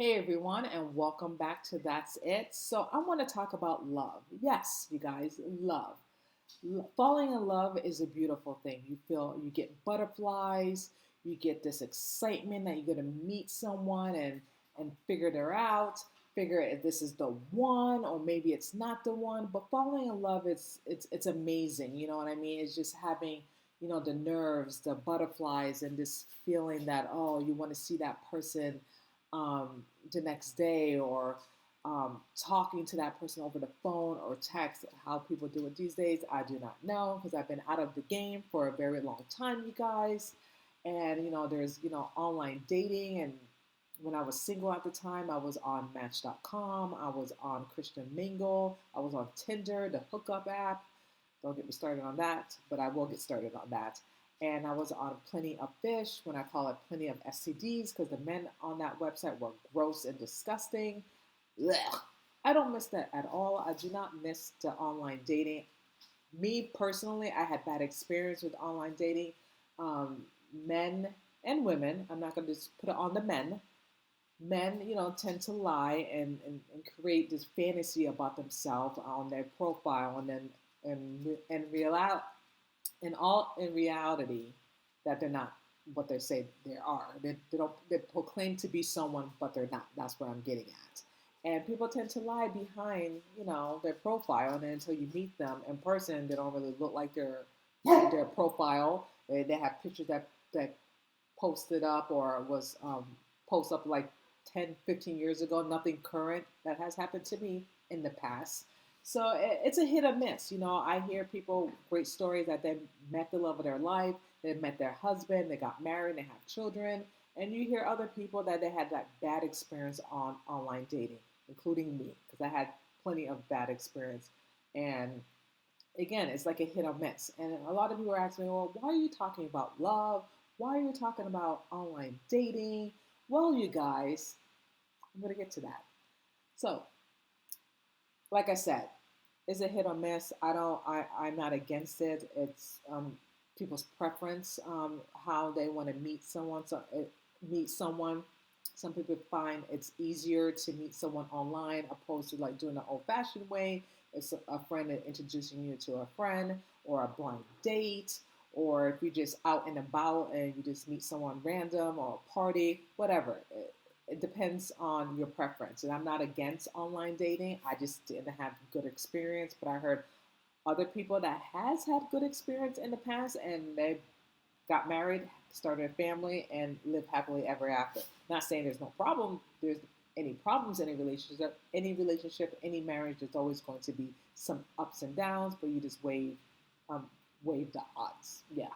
Hey everyone, and welcome back to That's It. So, I want to talk about love. Yes, you guys, love. Falling in love is a beautiful thing. You get butterflies, you get this excitement that you're going to meet someone and figure it out, figure if this is the one or maybe it's not the one. But falling in love, it's amazing. You know what I mean? It's just having the nerves, the butterflies, and this feeling that you want to see that person the next day or talking to that person over the phone or text. How people do it these days, I do not know because I've been out of the game for a very long time, you guys. And there's online dating, and when I was single at the time, I was on Match.com, I was on Christian Mingle, I was on Tinder, the hookup app. Don't get me started on that, but I will get started on that. And I was on Plenty of Fish, when I call it Plenty of STDs, because the men on that website were gross and disgusting. Blech. I don't miss that at all. I do not miss the online dating. Me personally, I had bad experience with online dating. Um, Men and women, I'm not going to just put it on the men. Men, tend to lie and create this fantasy about themselves on their profile, and then and real in reality that they're not what they say they are. They proclaim to be someone, but they're not. That's what I'm getting at. And people tend to lie behind, their profile, and then until you meet them in person, they don't really look like their profile. They have pictures that posted up or was post up like 10, 15 years ago. Nothing current that has happened to me in the past. So it's a hit or miss. I hear people great stories that they met the love of their life, they met their husband, they got married, they have children, and you hear other people that they had that bad experience on online dating, including me, because I had plenty of bad experience. And again, it's like a hit or miss. And a lot of people are asking me, well, why are you talking about love? Why are you talking about online dating? Well, you guys, I'm going to get to that. So, like I said, is a hit or miss. I'm not against it. It's people's preference, how they want to meet someone. Meet someone. Some people find it's easier to meet someone online opposed to like doing the old-fashioned way. It's a friend introducing you to a friend, or a blind date, or if you're just out and about and you just meet someone random or a party, whatever. It depends on your preference. And I'm not against online dating. I just didn't have good experience, but I heard other people that has had good experience in the past, and they got married, started a family, and live happily ever after. Not saying there's no problem. There's any problems in any marriage. There's always going to be some ups and downs, but you just wave the odds. Yeah.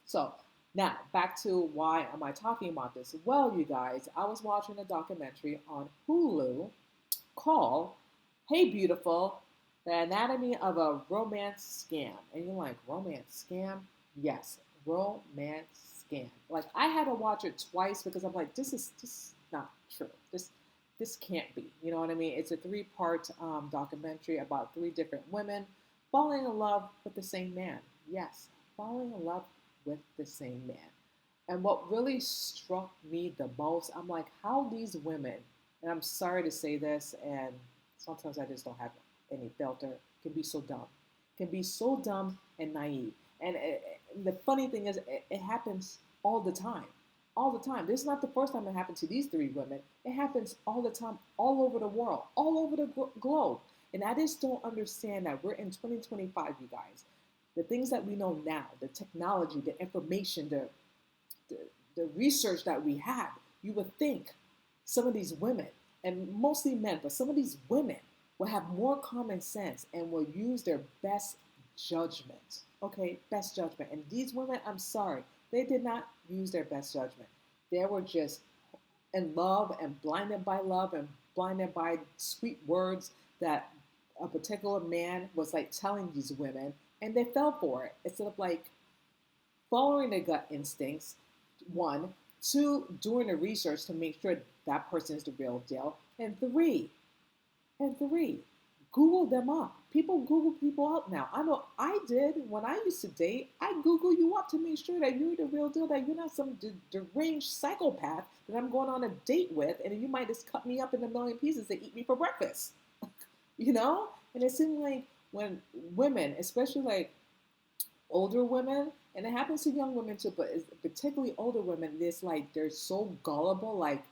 So now back to why am I talking about this? Well, you guys, I was watching a documentary on Hulu called "Hey Beautiful: The Anatomy of a Romance Scam." And you're like, romance scam? Yes, romance scam. Like, I had to watch it twice because I'm like, this is not true. This can't be. You know what I mean? It's a three-part documentary about three different women falling in love with the same man. Yes, falling in love with the same man. And what really struck me the most, I'm like, how these women, and I'm sorry to say this, and sometimes I just don't have any filter, can be so dumb. Can be so dumb and naive. And the funny thing is, it happens all the time. All the time. This is not the first time it happened to these three women. It happens all the time, all over the world, all over the globe. And I just don't understand that we're in 2025, you guys. The things that we know now, the technology, the information, the, the research that we have, you would think some of these women, and mostly men, but some of these women will have more common sense and will use their best judgment. Okay, best judgment. And these women, I'm sorry, they did not use their best judgment. They were just in love and blinded by sweet words that a particular man was like telling these women, and they fell for it instead of like following their gut instincts. One, two, doing the research to make sure that person is the real deal, and three, Google them up. People Google people up now. I know I did when I used to date. I Google you up to make sure that you're the real deal, that you're not some deranged psychopath that I'm going on a date with, and you might just cut me up in a million pieces to eat me for breakfast. You know? And it seemed like when women, especially like older women, and it happens to young women too, but it's particularly older women, it's like they're so gullible, like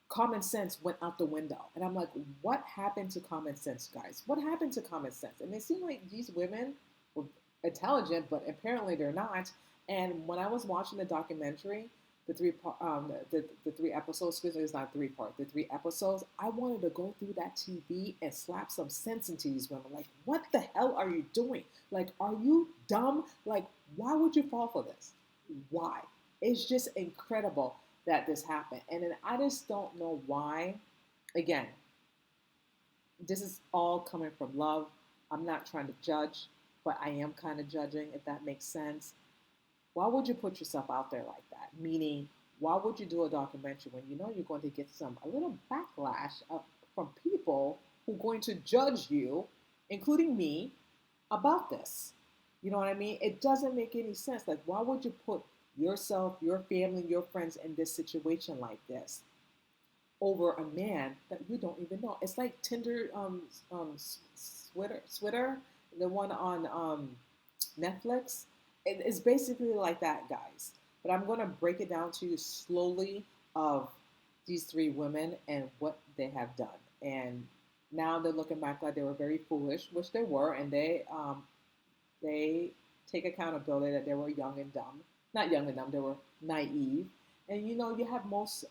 common sense went out the window. And I'm like, what happened to common sense, guys? What happened to common sense? And it seemed like these women were intelligent, but apparently they're not. And when I was watching the documentary, the three episodes, excuse me, it's not three part, the three episodes, I wanted to go through that TV and slap some sense into these women. Like, what the hell are you doing? Like, are you dumb? Like, why would you fall for this? Why? It's just incredible that this happened. And then I just don't know why. Again, this is all coming from love. I'm not trying to judge, but I am kind of judging, if that makes sense. Why would you put yourself out there like that? Meaning, why would you do a documentary when you know you're going to get a little backlash from people who are going to judge you, including me, about this? You know what I mean? It doesn't make any sense. Like, why would you put yourself, your family, your friends in this situation like this over a man that you don't even know? It's like Tinder, Switter, the one on Netflix. It's basically like that, guys. But I'm going to break it down to you slowly of these three women and what they have done. And now they're looking back like they were very foolish, which they were, and they take accountability that they were young and dumb. Not young and dumb, they were naive. And you have most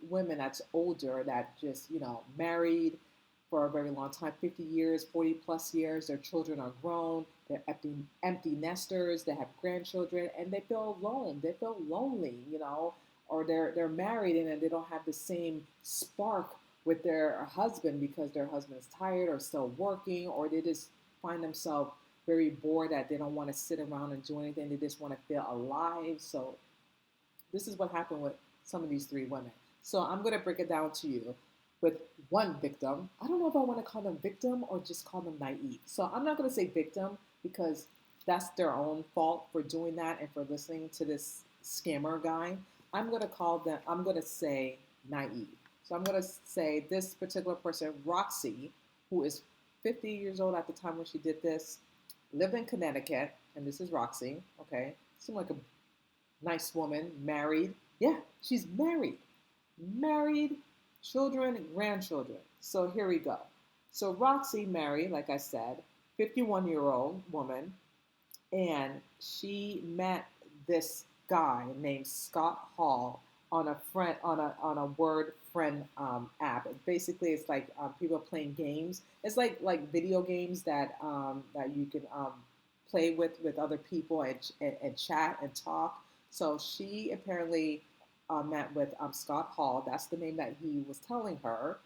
women that's older that just, married for a very long time, 50 years, 40 plus years. Their children are grown. They're empty nesters. They have grandchildren, and they feel alone. They feel lonely, or they're married and they don't have the same spark with their husband because their husband is tired or still working, or they just find themselves very bored that they don't want to sit around and do anything. They just want to feel alive. So this is what happened with some of these three women. So I'm going to break it down to you with one victim. I don't know if I want to call them victim or just call them naive. So I'm not going to say victim because that's their own fault for doing that and for listening to this scammer guy. I'm going to say naive. So I'm going to say this particular person, Roxy, who is 50 years old at the time when she did this, lived in Connecticut, and this is Roxy, okay? Seemed like a nice woman, married. Yeah, she's married. Married, children, grandchildren. So here we go. So Roxy married, like I said, 51-year-old woman, and she met this guy named Scott Hall on a word friend app. Basically, it's like people playing games. It's like video games that you can play with other people and chat and talk. So she apparently met with Scott Hall. That's the name that he was telling her,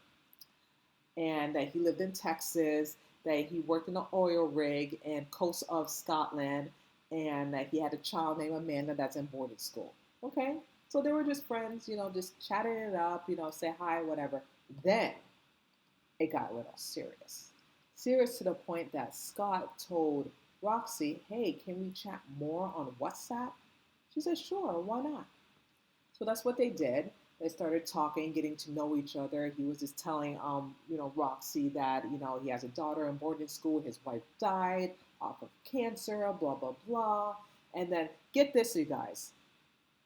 and that he lived in Texas. That he worked in an oil rig in coast of Scotland, and that he had a child named Amanda that's in boarding school. Okay. So they were just friends, just chatting it up, say hi, whatever. Then it got a little serious. Serious to the point that Scott told Roxy, hey, can we chat more on WhatsApp? She said, sure, why not? So that's what they did. They started talking, getting to know each other. He was just telling, Roxy that, he has a daughter in boarding school. His wife died off of cancer, blah, blah, blah. And then get this, you guys.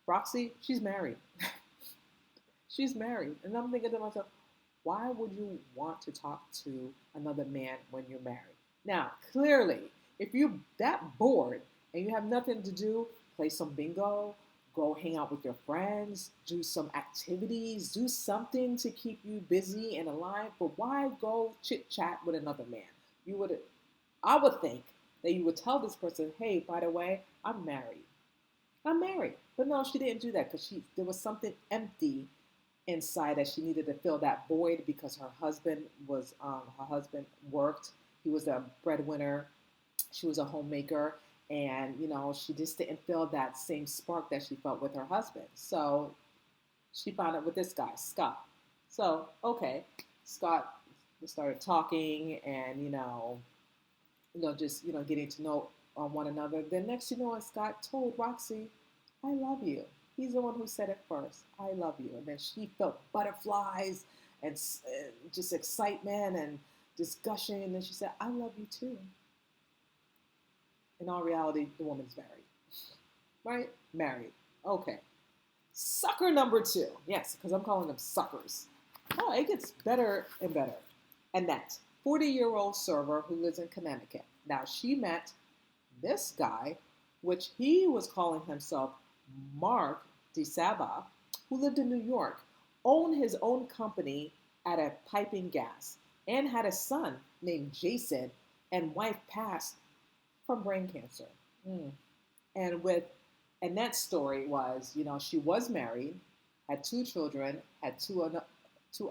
Roxy, she's married. She's married. And I'm thinking to myself, why would you want to talk to another man when you're married? Now, clearly, if you're that bored and you have nothing to do, play some bingo, go hang out with your friends, do some activities, do something to keep you busy and alive. But why go chit-chat with another man? I would think that you would tell this person, hey, by the way, I'm married. I'm married. But no, she didn't do that because there was something empty inside that she needed to fill that void because her husband worked. He was a breadwinner. She was a homemaker. And, she just didn't feel that same spark that she felt with her husband. So she found out with this guy, Scott. So, okay, Scott They started talking and, just, getting to know one another. Then next, Scott told Roxy, I love you. He's the one who said it first. I love you. And then she felt butterflies and just excitement and discussion. And then she said, I love you too. In all reality, the woman's married. Right? Married. Okay. Sucker number two. Yes, because I'm calling them suckers. Oh, it gets better and better. Annette, 40-year-old server who lives in Connecticut. Now, she met this guy, which he was calling himself Mark DeSaba, who lived in New York, owned his own company at a piping gas, and had a son named Jason, and wife passed from brain cancer. And with Annette's story was, she was married, had two children, had two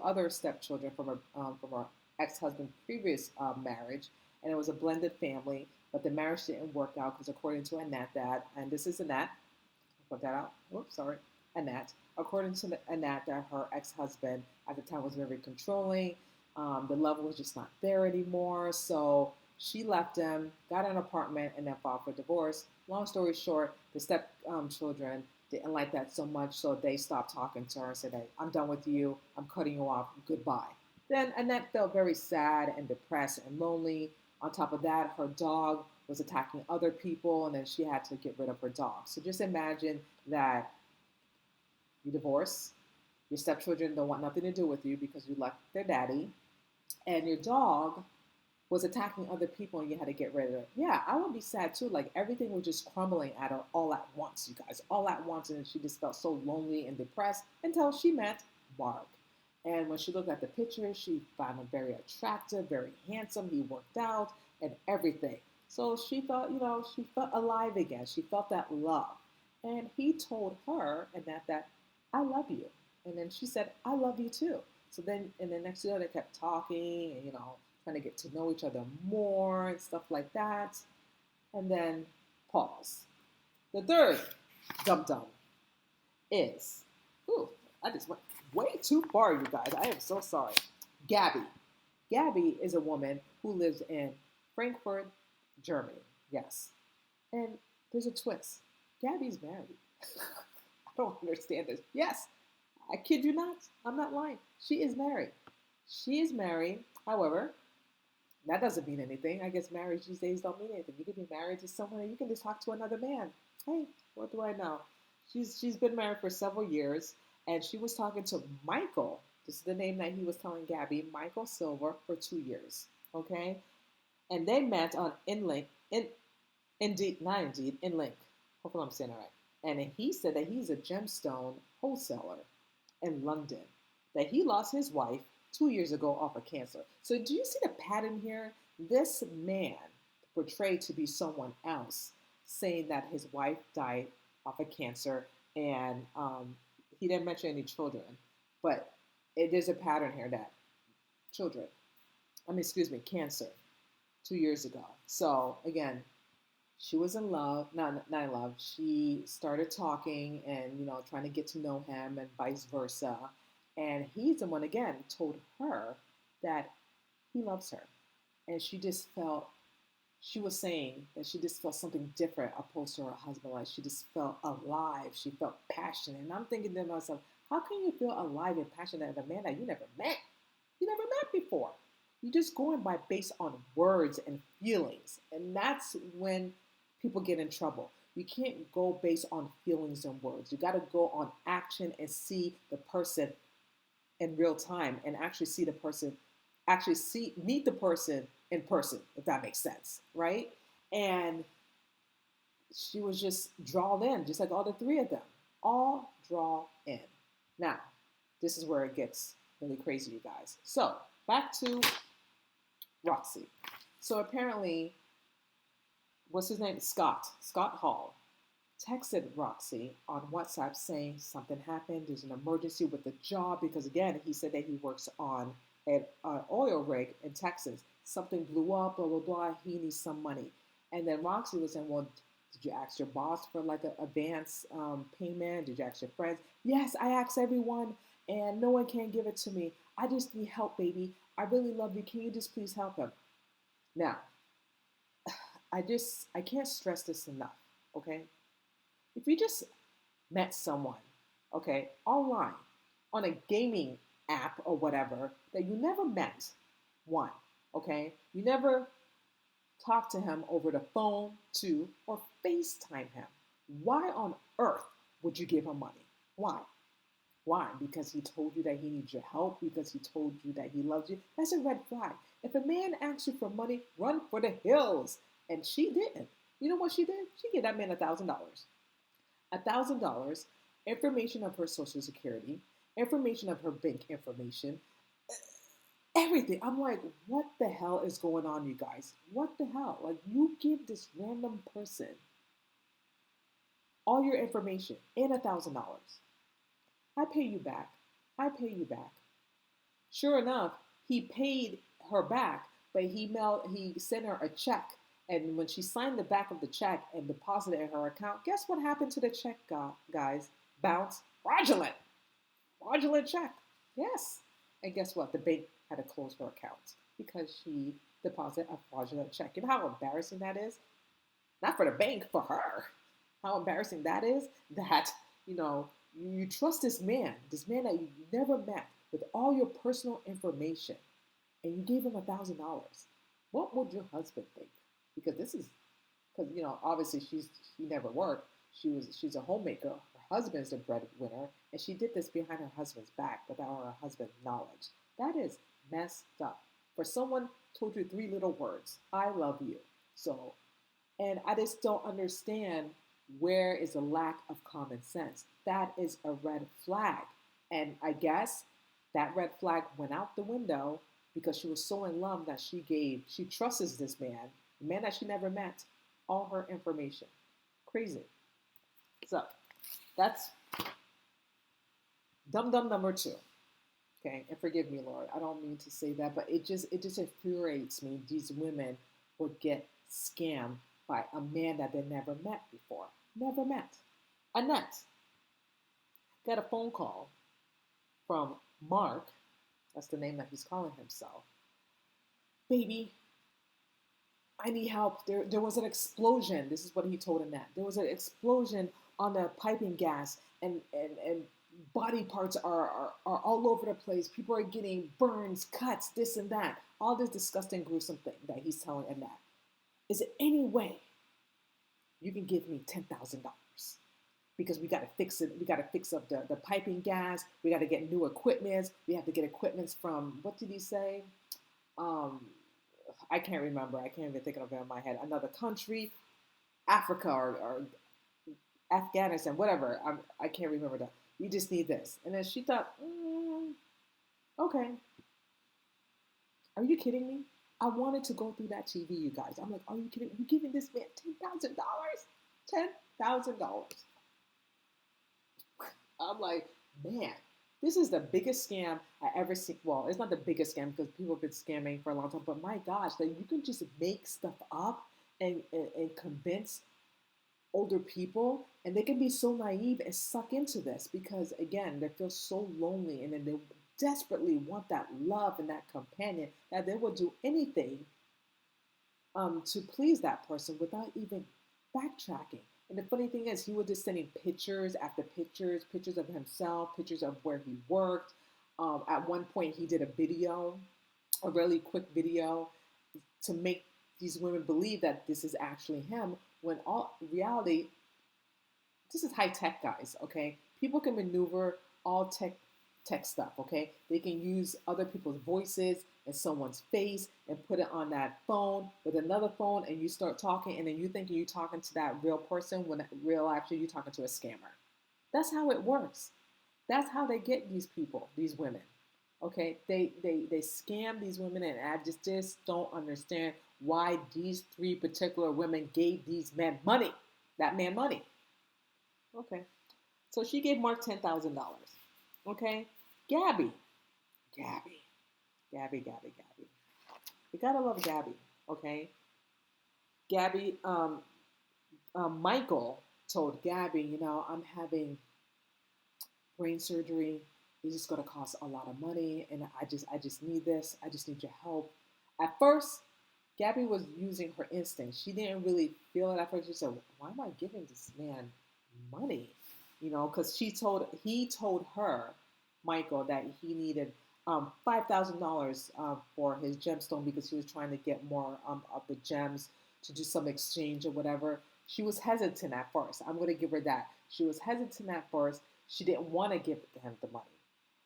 other stepchildren from her ex-husband's previous marriage, and it was a blended family. But the marriage didn't work out because, according to Annette, and this is Annette, I'll put that out. Whoops, sorry, Annette. According to Annette, that her ex-husband at the time was very controlling. The love was just not there anymore. So she left him, got an apartment, and then filed for divorce. Long story short, the stepchildren didn't like that so much, so they stopped talking to her and said, hey, I'm done with you. I'm cutting you off. Goodbye. Then Annette felt very sad and depressed and lonely. On top of that, her dog was attacking other people, and then she had to get rid of her dog. So just imagine that you divorce, your stepchildren don't want nothing to do with you because you left their daddy, and your dog was attacking other people and you had to get rid of it. Yeah, I would be sad too. Like everything was just crumbling at her all at once, you guys, all at once. And she just felt so lonely and depressed until she met Mark. And when she looked at the picture, she found him very attractive, very handsome. He worked out and everything. So she felt, she felt alive again. She felt that love. And he told her, and that I love you. And then she said, I love you too. So then, and then next year they kept talking and, trying to get to know each other more and stuff like that. And then pause. The third dum-dum is, I just went way too far, you guys. I am so sorry. Gaby. Gaby is a woman who lives in Frankfurt, Germany. Yes. And there's a twist. Gaby's married. I don't understand this. Yes. I kid you not. I'm not lying. She is married. She is married. However, that doesn't mean anything. I guess marriage these days don't mean anything. You can be married to someone and you can just talk to another man. Hey, what do I know? She's been married for several years, and she was talking to Michael. This is the name that he was telling Gaby, Michael Silver, for 2 years. Okay? And they met on InLink. InLink. Hopefully I'm saying it right. And he said that he's a gemstone wholesaler in London, that he lost his wife 2 years ago off of cancer. So do you see the pattern here? This man portrayed to be someone else, saying that his wife died off of cancer, and he didn't mention any children. But there's a pattern here that cancer 2 years ago. So again, she was in love, not in love. She started talking and, trying to get to know him and vice versa. And he's the one, again, told her that he loves her. And she was saying that she just felt something different opposed to her husband. Like she just felt alive. She felt passionate. And I'm thinking to myself, how can you feel alive and passionate at a man that you never met? You never met before. You're just going based on words and feelings. And that's when people get in trouble. You can't go based on feelings and words. You got to go on action and see the person in real time and actually meet the person in person, if that makes sense, right? And she was just drawn in, just like all the three of them, all draw in. Now, this is where it gets really crazy, you guys. So back to Roxy. So apparently, what's his name? Scott Hall texted Roxy on WhatsApp saying something happened. There's an emergency with the job because, again, he said that he works on an oil rig in Texas. Something blew up, blah, blah, blah. He needs some money. And then Roxy was saying, well, Did you ask your boss for like an advance payment? Did you ask your friends? Yes, I asked everyone, and no one can give it to me. I just need help, baby. I really love you. Can you just please help him? Now, I can't stress this enough. Okay, if you just met someone, okay, online on a gaming app or whatever that you never met, one, okay, you never talked to him over the phone, two, or FaceTime him. Why on earth would you give him money? Why? Why? Because he told you that he needs your help, because he told you that he loves you. That's a red flag. If a man asks you for money, run for the hills. And she didn't. You know what she did? She gave that man $1,000. $1,000, information of her social security, information of her bank information, everything. I'm like, what the hell is going on, you guys? What the hell? Like, you give this random person all your information and $1,000. I pay you back. I pay you back. Sure enough, he paid her back, but he sent her a check. And when she signed the back of the check and deposited in her account, guess what happened to the check, guys? Bounce. Fraudulent. Fraudulent check. Yes. And guess what? The bank had to close her account because she deposited a fraudulent check. You know how embarrassing that is? Not for the bank, for her. How embarrassing that is that, you trust this man that you never met with all your personal information, and you gave him $1,000. What would your husband think? Because obviously she never worked. She's a homemaker. Her husband's the breadwinner, and she did this behind her husband's back without her husband's knowledge. That is messed up. For someone told you three little words, I love you. So, and I just don't understand where is the lack of common sense. That is a red flag. And I guess that red flag went out the window because she was so in love that she trusts this man, a man that she never met, all her information. Crazy. So that's dum number two. Okay, and forgive me, Lord, I don't mean to say that, but it just infuriates me. These women would get scammed by a man that they never met before. Never met. Annette got a phone call from Mark. That's the name that he's calling himself. Baby, I need help. There was an explosion. This is what he told Annette. There was an explosion on the piping gas, and body parts are all over the place. People are getting burns, cuts, this and that. All this disgusting, gruesome thing that he's telling Annette. Is there any way you can give me $10,000? Because we got to fix it. We got to fix up the piping gas. We got to get new equipment. We have to get equipment from, what did he say? I can't remember. I can't even think of it in my head. Another country, Africa or Afghanistan, whatever. I can't remember that. We just need this. And then she thought, okay. Are you kidding me? I wanted to go through that TV, you guys. I'm like, are you kidding? You giving this man $10,000? $10,000. I'm like, man, this is the biggest scam I ever seen. Well, it's not the biggest scam because people have been scamming for a long time, but my gosh, that you can just make stuff up and convince older people, and they can be so naive and suck into this because, again, they feel so lonely, and then they desperately want that love and that companion that they will do anything to please that person without even backtracking. And the funny thing is, he was just sending pictures after pictures, pictures of himself, pictures of where he worked. At one point, he did a really quick video to make these women believe that this is actually him, when all reality, this is high tech, guys, okay? People can maneuver all tech stuff, okay? They can use other people's voices and someone's face and put it on that phone with another phone, and you start talking, and then you think you're talking to that real person when actually you're talking to a scammer. That's how it works. That's how they get these people, these women. Okay, they scam these women, and I just don't understand why these three particular women gave these men money. That man money. Okay, so she gave Mark $10,000. Okay, Gaby. You gotta love Gaby. Okay, Gaby Michael told Gabby, I'm having brain surgery. It's just gonna cost a lot of money, and I just need this. I just need your help. At first, Gabby was using her instinct. She didn't really feel it at first. She said, "Why am I giving this man money?" Because he told her, Michael, that he needed $5,000 for his gemstone because he was trying to get more of the gems to do some exchange or whatever. She was hesitant at first. I'm going to give her that. She was hesitant at first. She didn't want to give him the money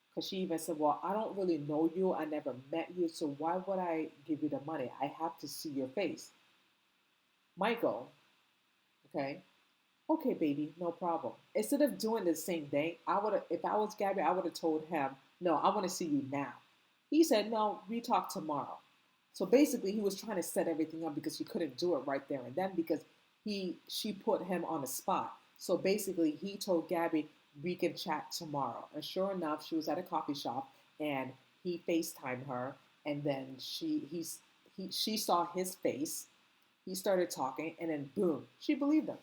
because she even said, "Well, I don't really know you. I never met you. So why would I give you the money? I have to see your face." Michael, okay, okay, baby, no problem. Instead of doing the same thing, if I was Gabby, I would have told him, "No, I want to see you now." He said, "No, we talk tomorrow." So basically, he was trying to set everything up because she couldn't do it right there and then because she put him on the spot. So basically, he told Gabby, "We can chat tomorrow." And sure enough, she was at a coffee shop and he FaceTimed her, and then she saw his face. He started talking, and then boom, she believed him.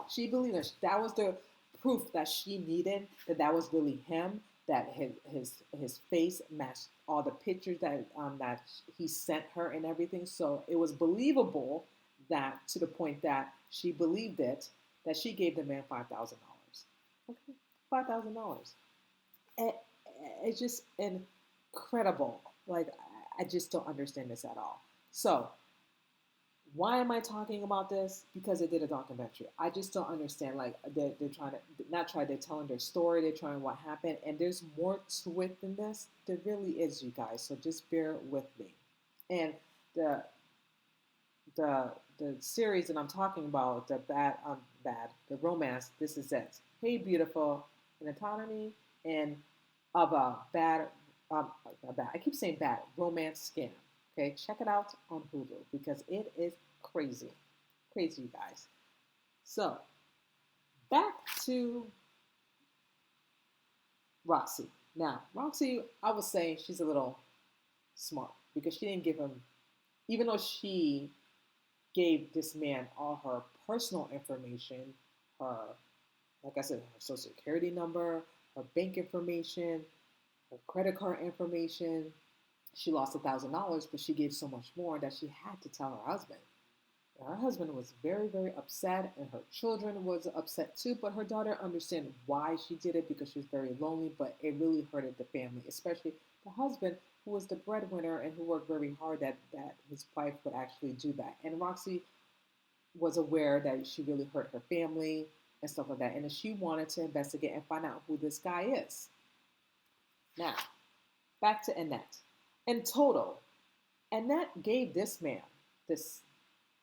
She believed it. That was the proof that she needed that was really him. That his face matched all the pictures that he sent her and everything. So it was believable that to the point that she believed it that she gave the man $5,000. Okay, $5,000. It, it's just incredible. Like I just don't understand this at all. So why am I talking about this? Because they did a documentary. I just don't understand. Like they're trying to not try. They're telling their story. They're trying what happened, and there's more to it than this. There really is, you guys. So just bear with me. And the the series that I'm talking about, the romance. This is it. Hey, beautiful, an autonomy and of a bad. I keep saying bad romance scam. Okay, check it out on Hulu because it is crazy, crazy, you guys. So back to Roxy. Now, Roxy, I was saying she's a little smart because she didn't give him, even though she gave this man all her personal information, her, like I said, her social security number, her bank information, her credit card information. She lost $1,000, but she gave so much more that she had to tell her husband. And her husband was very, very upset, and her children was upset too. But her daughter understood why she did it because she was very lonely. But it really hurted the family, especially the husband, who was the breadwinner and who worked very hard that his wife would actually do that. And Roxy was aware that she really hurt her family and stuff like that, and she wanted to investigate and find out who this guy is. Now, back to Annette. In total, Annette gave this man, this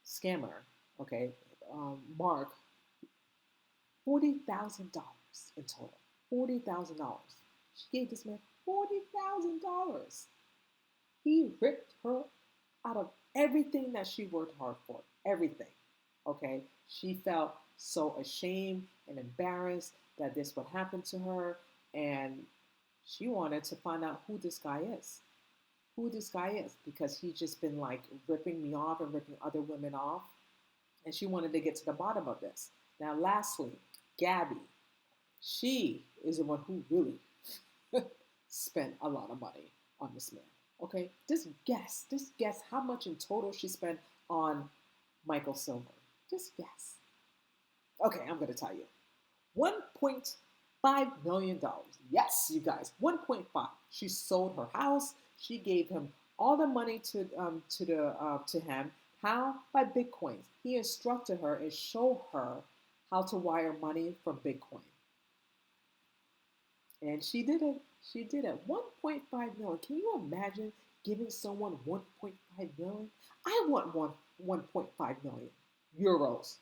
scammer, okay, Mark, $40,000 in total. $40,000. She gave this man $40,000. He ripped her out of everything that she worked hard for. Everything. Okay? She felt so ashamed and embarrassed that this would happen to her, and she wanted to find out who this guy is. Who this guy is, because he's just been like ripping me off and ripping other women off, and she wanted to get to the bottom of this. Now, lastly, Gaby, she is the one who really spent a lot of money on this man. Okay, just guess how much in total she spent on Michael Silver. Just guess. Okay, I'm gonna tell you. $1.5 million. Yes, you guys, 1.5. She sold her house. She gave him all the money to him. How? By Bitcoins. He instructed her and showed her how to wire money from Bitcoin. And she did it. She did it. 1.5 million. Can you imagine giving someone 1.5 million? I want 1.5 million euros.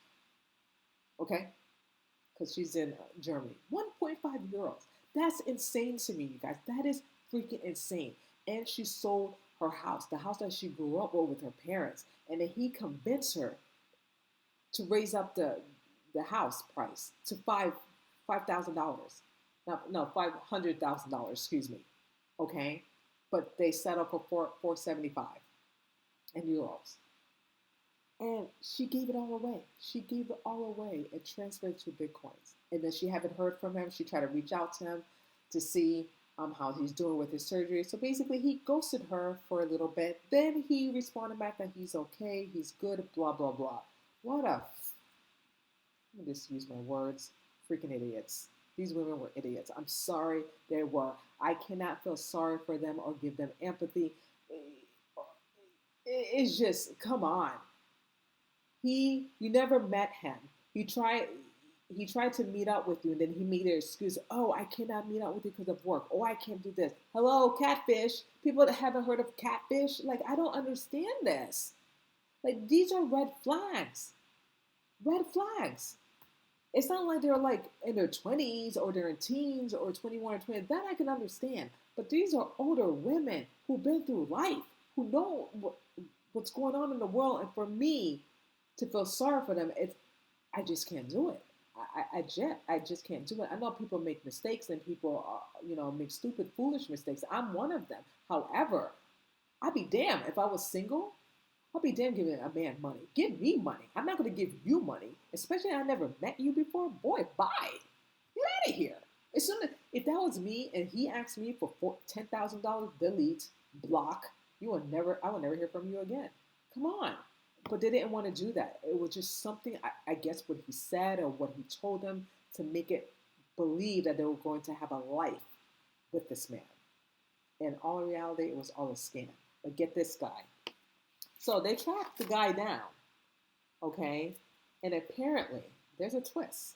Okay? Because she's in Germany. 1.5 euros. That's insane to me, you guys. That is freaking insane. And she sold her house, the house that she grew up with her parents. And then he convinced her to raise up the house price to $5,000. No, $500,000, excuse me. Okay? But they settled for 475 in euros. And she gave it all away. She gave it all away and transferred to Bitcoins. And then she haven't heard from him. She tried to reach out to him to see how he's doing with his surgery. So basically, he ghosted her for a little bit. Then he responded back that he's okay, he's good, blah, blah, blah. What a, let me just use my words, freaking idiots. These women were idiots. I'm sorry they were. I cannot feel sorry for them or give them empathy. It's just, come on. You never met him. He tried to meet up with you, and then he made an excuse. Oh, I cannot meet up with you because of work. Oh, I can't do this. Hello, catfish. People that haven't heard of catfish, like, I don't understand this. Like, these are red flags. Red flags. It's not like they're like in their 20s or they're in teens or 21 or 20. That I can understand. But these are older women who've been through life, who know what's going on in the world. And for me to feel sorry for them, I just can't do it. I just can't do it. I know people make mistakes and people, make stupid, foolish mistakes. I'm one of them. However, I'd be damned if I was single. I'll be damn giving a man money. Give me money. I'm not going to give you money, especially I never met you before. Boy, bye. Get out of here. As soon as, if that was me and he asked me for $10,000, delete, block, I will never hear from you again. Come on. But they didn't want to do that. It was just something, I guess, what he said or what he told them to make it believe that they were going to have a life with this man. In all reality, it was all a scam. But get this guy. So they tracked the guy down, okay? And apparently, there's a twist.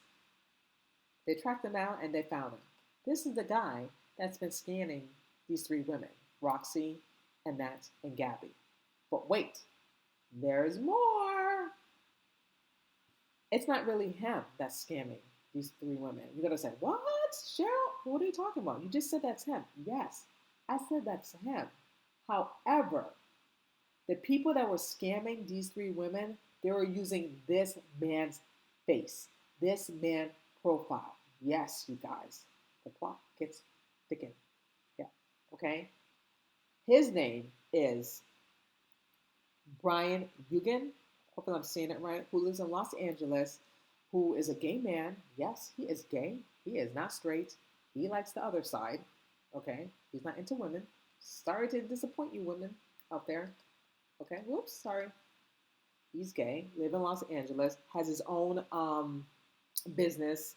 They tracked him down and they found him. This is the guy that's been scanning these three women, Roxy, Annette, and Gaby. But wait, there's more. It's not really him that's scamming these three women. You're going to say, what? Cheryl, what are you talking about? You just said that's him. Yes, I said that's him. However, the people that were scamming these three women, they were using this man's face, this man's profile. Yes, you guys, the plot gets thickened. Yeah, okay? His name is Brian Eugen, hopefully I'm saying it right, who lives in Los Angeles, who is a gay man. Yes, he is gay. He is not straight. He likes the other side, okay? He's not into women. Sorry to disappoint you women out there. Okay, whoops, sorry. He's gay, lives in Los Angeles, has his own business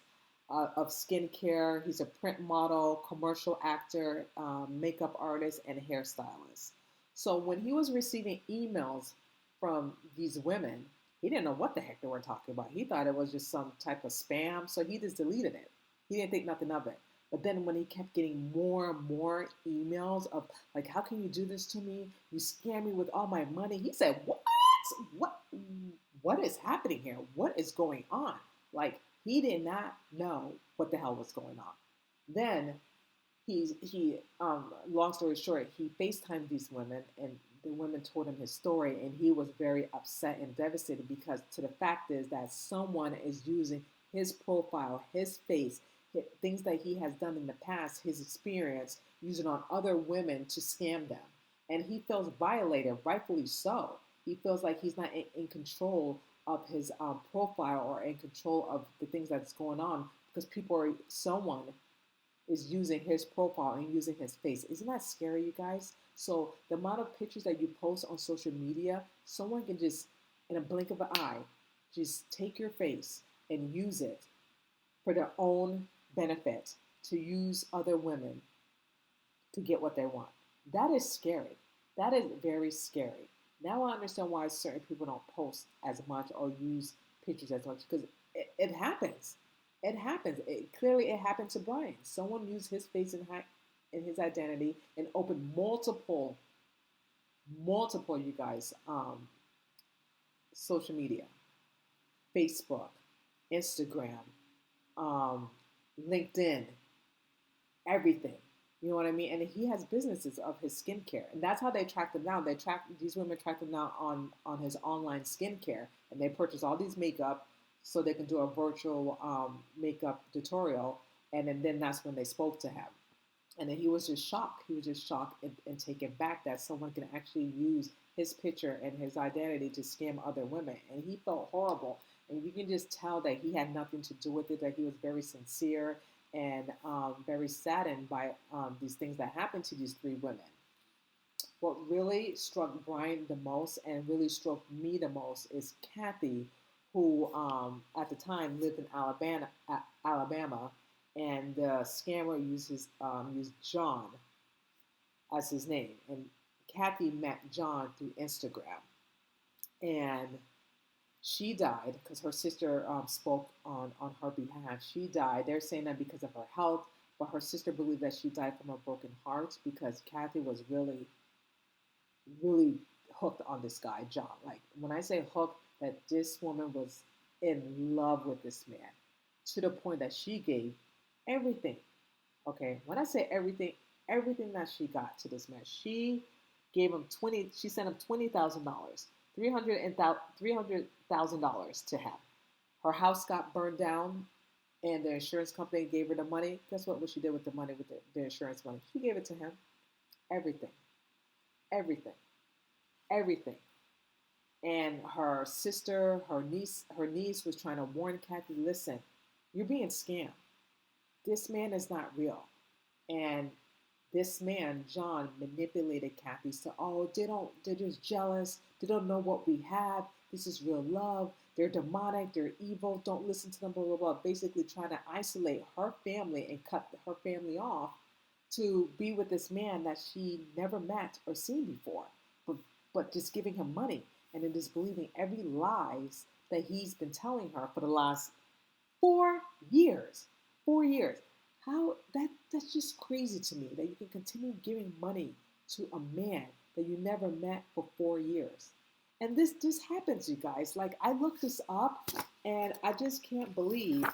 of skincare. He's a print model, commercial actor, makeup artist, and hairstylist. So when he was receiving emails from these women, he didn't know what the heck they were talking about. He thought it was just some type of spam, so he just deleted it. He didn't think nothing of it. But then when he kept getting more and more emails of like, how can you do this to me? You scam me with all my money. He said, what is happening here? What is going on? Like, he did not know what the hell was going on. Then long story short, he FaceTimed these women and the women told him his story and he was very upset and devastated because to the fact is that someone is using his profile, his face, things that he has done in the past, his experience, using on other women to scam them. And he feels violated, rightfully so. He feels like he's not in control of his profile or in control of the things that's going on because someone is using his profile and using his face. Isn't that scary, you guys? So the amount of pictures that you post on social media, someone can just, in a blink of an eye, just take your face and use it for their own benefit, to use other women to get what they want. That is scary. That is very scary. Now I understand why certain people don't post as much or use pictures as much because it happens. It happens. Clearly, it happened to Brian. Someone used his face and his identity and opened multiple, you guys, social media, Facebook, Instagram, LinkedIn, everything. You know what I mean? And he has businesses of his skincare, and that's how they track them down. These women track them down on his online skincare, and they purchase all these makeup so they can do a virtual makeup tutorial, and then that's when they spoke to him. And then he was just shocked. He was just shocked and taken back that someone can actually use his picture and his identity to scam other women. And he felt horrible. And you can just tell that he had nothing to do with it, that he was very sincere and very saddened by these things that happened to these three women. What really struck Brian the most and really struck me the most is Kathy, who at the time lived in Alabama, and the scammer used John as his name. And Kathy met John through Instagram, and she died because her sister spoke on her behalf. She died. They're saying that because of her health, but her sister believed that she died from a broken heart because Kathy was really, really hooked on this guy, John. Like when I say hooked, that this woman was in love with this man to the point that she gave everything. Okay, when I say everything, everything that she got to this man, she gave him 20. She sent him $20,000, $300,000 to him. Her house got burned down, and the insurance company gave her the money. Guess what? What she did with the money, with the insurance money? She gave it to him. Everything, everything, everything. And her niece was trying to warn Kathy, listen, you're being scammed. This man is not real. And this man, John, manipulated Kathy. So, oh, they're just jealous. They don't know what we have. This is real love. They're demonic. They're evil. Don't listen to them, blah, blah, blah. Basically trying to isolate her family and cut her family off to be with this man that she never met or seen before. But just giving him money and then just believing every lies that he's been telling her for the last 4 years. 4 years. How that's just crazy to me that you can continue giving money to a man that you never met for 4 years. And this happens, you guys. Like I looked this up and I just can't believe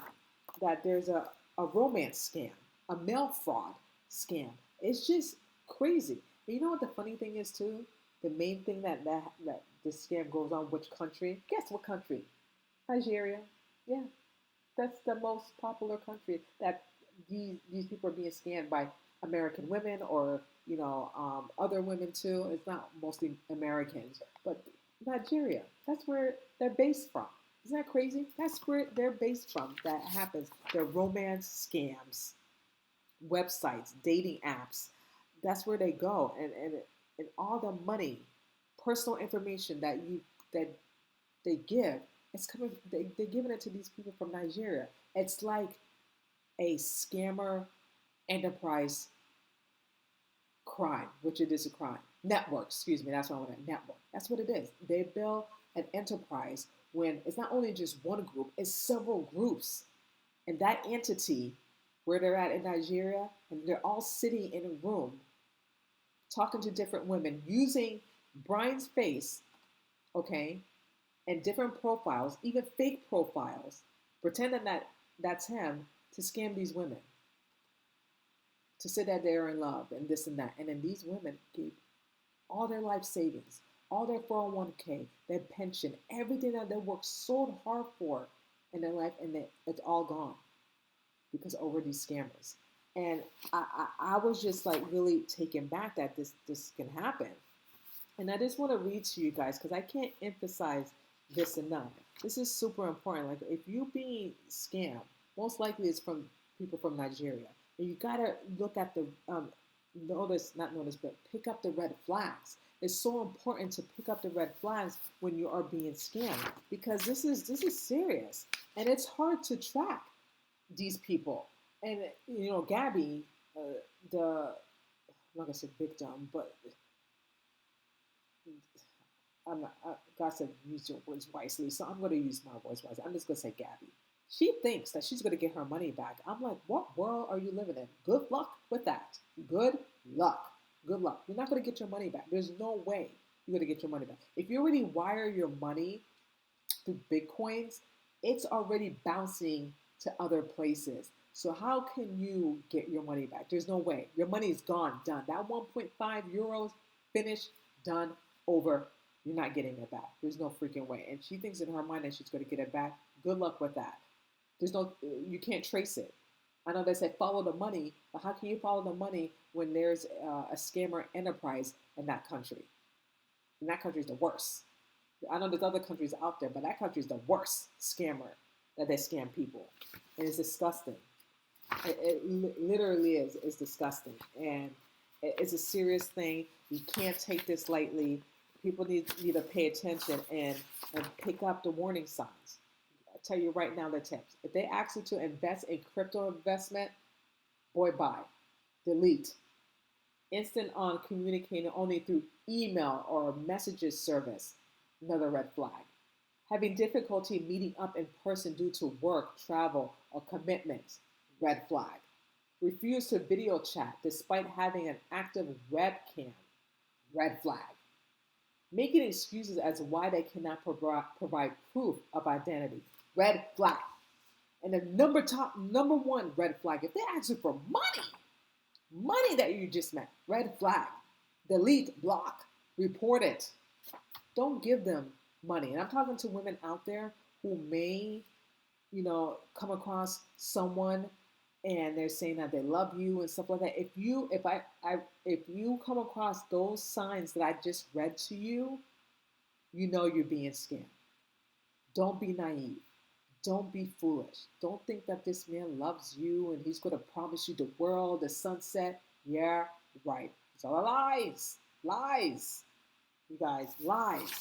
that there's a romance scam, a mail fraud scam. It's just crazy. And you know what the funny thing is too? The main thing that this scam goes on, which country? Guess what country? Nigeria. Yeah, that's the most popular country that these people are being scammed by American women or other women too. It's not mostly Americans, but Nigeria. That's where they're based from. Isn't that crazy? That's where they're based from. That happens. They're romance scams, websites, dating apps. That's where they go, and all the money, personal information that they give, it's coming. They're giving it to these people from Nigeria. It's like a scammer enterprise crime, which it is a crime. Network, excuse me, that's what I want to network. That's what it is. They build an enterprise when it's not only just one group, it's several groups. And that entity, where they're at in Nigeria, and they're all sitting in a room talking to different women using Brian's face, okay, and different profiles, even fake profiles, pretending that that's him to scam these women, to say that they're in love and this and that. And then these women gave all their life savings, all their 401k, their pension, everything that they worked so hard for in their life, and it's all gone because over these scammers. And I was just like really taken back that this can happen. And I just want to read to you guys because I can't emphasize this enough. This is super important. Like if you're being scammed, most likely it's from people from Nigeria. And you gotta look at the not notice, but pick up the red flags. It's so important to pick up the red flags when you are being scammed because this is serious and it's hard to track these people. And Gaby, the I'm not gonna say victim, but God said use your words wisely, so I'm gonna use my words wisely. I'm just gonna say Gaby. She thinks that she's gonna get her money back. I'm like, what world are you living in? Good luck with that. Good luck. Good luck. You're not gonna get your money back. There's no way you're gonna get your money back. If you already wire your money through Bitcoins, it's already bouncing to other places. So how can you get your money back? There's no way. Your money is gone, done. That 1.5 euros, finished, done, over. You're not getting it back. There's no freaking way. And she thinks in her mind that she's going to get it back. Good luck with that. You can't trace it. I know they say follow the money, but how can you follow the money when there's a scammer enterprise in that country? And that country is the worst. I know there's other countries out there, but that country is the worst scammer that they scam people. And it's disgusting. It literally is. It's disgusting. And it's a serious thing. You can't take this lightly. People need to pay attention and pick up the warning signs. I tell you right now the tips. If they ask you to invest in crypto investment, boy, bye. Delete. Instant on communicating only through email or messages service, another red flag. Having difficulty meeting up in person due to work, travel, or commitments, red flag. Refuse to video chat despite having an active webcam, red flag. Making excuses as to why they cannot provide proof of identity, red flag. And the number one red flag, if they ask you for money that you just met, red flag. Delete, block, report it. Don't give them money. And I'm talking to women out there who may, come across someone and they're saying that they love you and stuff like that. If you come across those signs that I just read to you, you know you're being scammed. Don't be naive. Don't be foolish. Don't think that this man loves you and he's going to promise you the world, the sunset. Yeah, right. It's all lies. Lies. You guys, lies.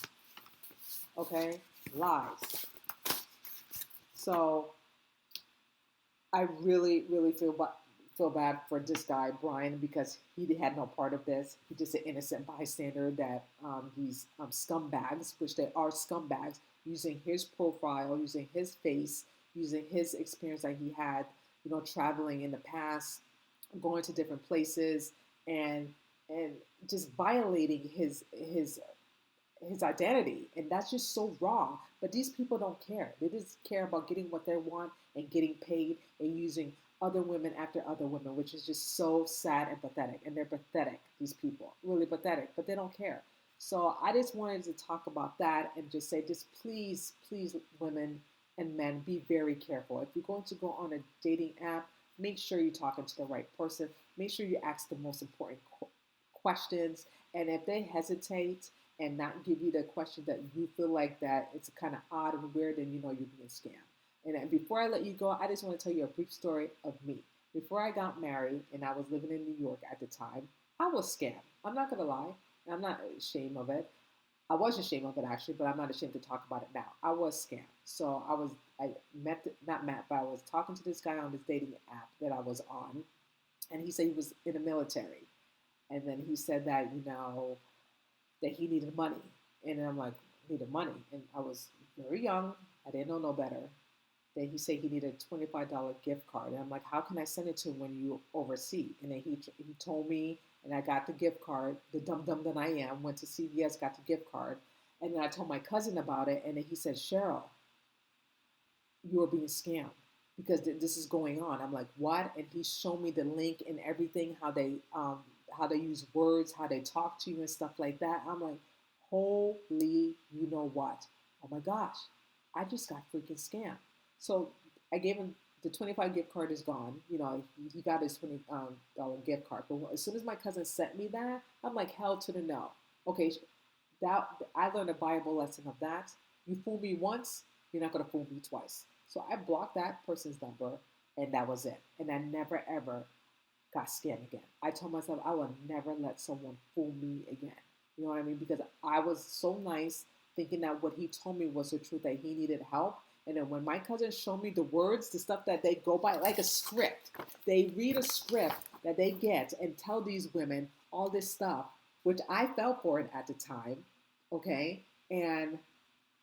Okay? Lies. So I really, really feel bad for this guy, Brian, because he had no part of this. He's just an innocent bystander that these scumbags, which they are scumbags, using his profile, using his face, using his experience that he had, traveling in the past, going to different places, and just violating his identity. And that's just so wrong. But these people don't care. They just care about getting what they want and getting paid and using other women after other women, which is just so sad and pathetic. And they're pathetic, these people, really pathetic, but they don't care. So I just wanted to talk about that and just say, just please, women and men, be very careful. If you're going to go on a dating app, make sure you're talking to the right person. Make sure you ask the most important questions. And if they hesitate and not give you the question that you feel like that it's kind of odd and weird, then you know you're being scammed. And before I let you go, I just want to tell you a brief story of me. Before I got married and I was living in New York at the time, I was scammed. I'm not going to lie. I'm not ashamed of it. I was ashamed of it actually, but I'm not ashamed to talk about it now. I was scammed. So I was talking to this guy on this dating app that I was on, and he said he was in the military. And then he said that, that he needed money. And I'm like, needed money? And I was very young. I didn't know no better. Then he said he needed a $25 gift card. And I'm like, how can I send it to him when you overseas? And then he told me, and I got the gift card. The dumb that I am, went to CVS, got the gift card. And then I told my cousin about it. And then he said, Cheryl, you are being scammed because this is going on. I'm like, what? And he showed me the link and everything, how they use words, how they talk to you and stuff like that. I'm like, holy, you know what? Oh my gosh, I just got freaking scammed. So I gave him the 25 gift card is gone. He got his $20 gift card. But as soon as my cousin sent me that, I'm like, hell to the no. Okay, that I learned a Bible lesson of that. You fool me once, you're not going to fool me twice. So I blocked that person's number, and that was it. And I never, ever got scammed again. I told myself I will never let someone fool me again. You know what I mean? Because I was so nice thinking that what he told me was the truth, that he needed help. And then when my cousins show me the words, the stuff that they go by, like a script, they read a script that they get and tell these women all this stuff, which I fell for it at the time, okay? And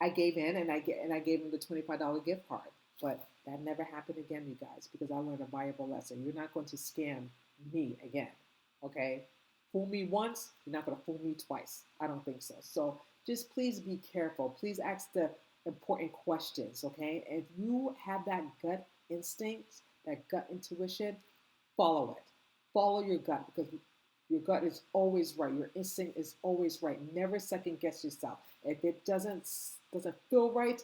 I gave in, and I gave him the $25 gift card. But that never happened again, you guys, because I learned a valuable lesson. You're not going to scam me again, okay? Fool me once, you're not going to fool me twice. I don't think so. So just please be careful. Please ask the important questions, okay? If you have that gut instinct, that gut intuition, follow it. Follow your gut, because your gut is always right. Your instinct is always right. Never second guess yourself. If it doesn't feel right,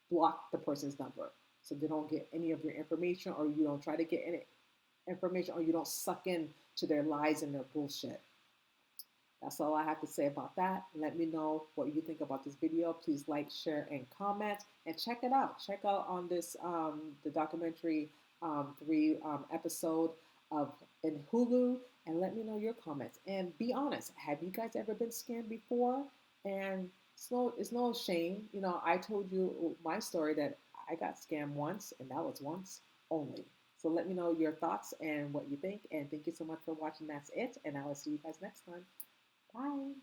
block the person's number so they don't get any of your information, or you don't try to get any information, or you don't suck in to their lies and their bullshit. That's all I have to say about that. Let me know what you think about this video. Please like, share, and comment, and check it out. Check out on this the documentary 3 episode of in Hulu, and let me know your comments. And be honest. Have you guys ever been scammed before? And it's no shame. I told you my story that I got scammed once, and that was once only. So let me know your thoughts and what you think. And thank you so much for watching. That's it. And I will see you guys next time. Bye.